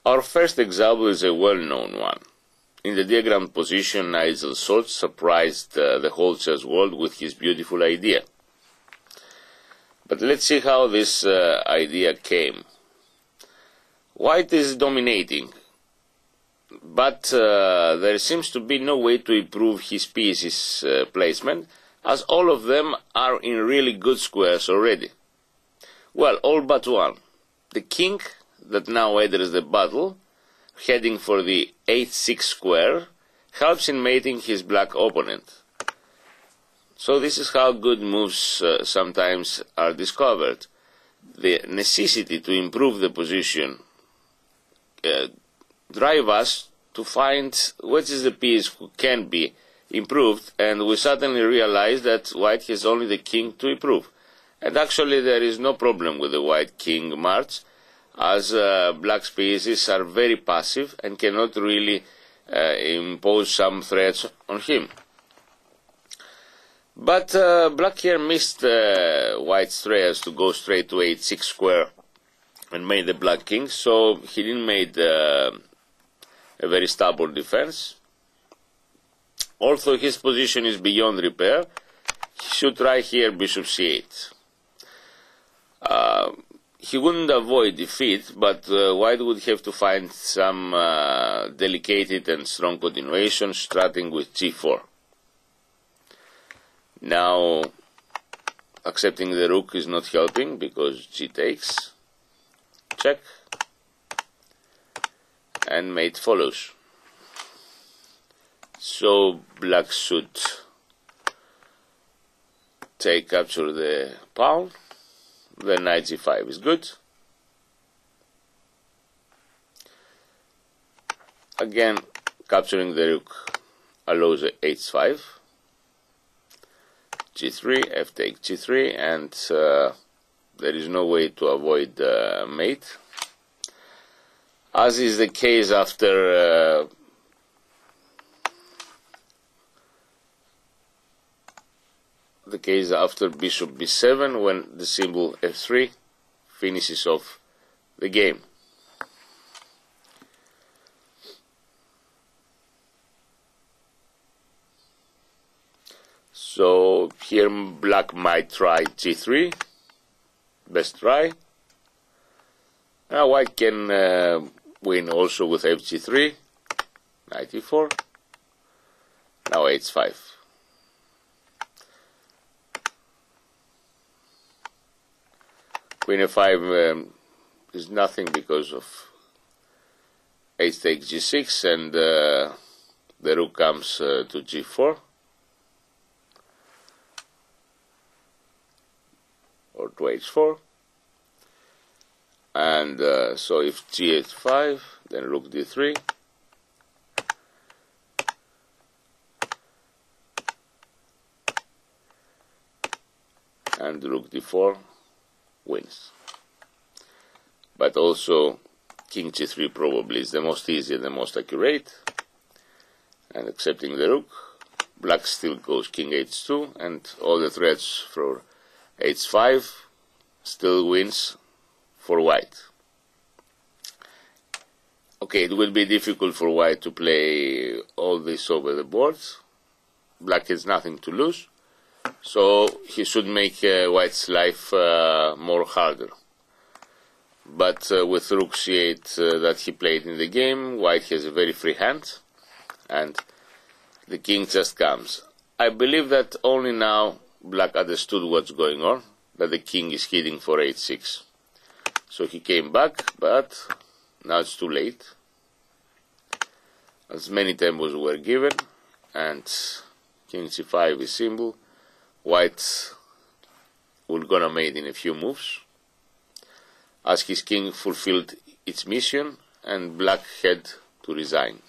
Our first example is a well-known one. In the diagrammed position, Nigel Salt surprised the whole chess world with his beautiful idea. But let's see how this idea came. White is dominating, but there seems to be no way to improve his pieces' placement, as all of them are in really good squares already. Well, all but one. The king that now enters the battle, heading for the h6 square, helps in mating his black opponent. So this is how good moves sometimes are discovered. The necessity to improve the position drive us to find what is the piece who can be improved, and we suddenly realize that white has only the king to improve. And actually there is no problem with the white king march, as black's pieces are very passive and cannot really impose some threats on him. But black here missed white's threats to go straight to h6 square and made the black king, so he didn't make a very stubborn defense. Although his position is beyond repair, he should try here bishop c8. He wouldn't avoid defeat, but white would have to find some delicate and strong continuation, starting with g4. Now, accepting the rook is not helping because g takes, check, and mate follows. So black should capture the pawn, then knight g5 is good. Again, capturing the rook allows h5, g3, f takes g3, and there is no way to avoid mate, as is the case after bishop b7, when the symbol f3 finishes off the game. So here black might try g3, best try. Now white can win also with fg3, knight e4, now h5. Queen f5 is nothing because of h takes g6, and the rook comes to g4 or to h4, and so if g8-5, then rook d3, and rook d4 wins. But also king g3 probably is the most easy, the most accurate, and accepting the rook, black still goes king h2, and all the threats for h5 still wins for white. Okay, it will be difficult for white to play all this over the board. Black has nothing to lose, so he should make white's life more harder. But with rook c8 that he played in the game, white has a very free hand, and the king just comes. I believe that only now black understood what's going on, that the king is heading for h6. So he came back, but now it's too late, as many tempos were given, and king c5 is simple. White will gonna mate in a few moves, as his king fulfilled its mission, and black had to resign.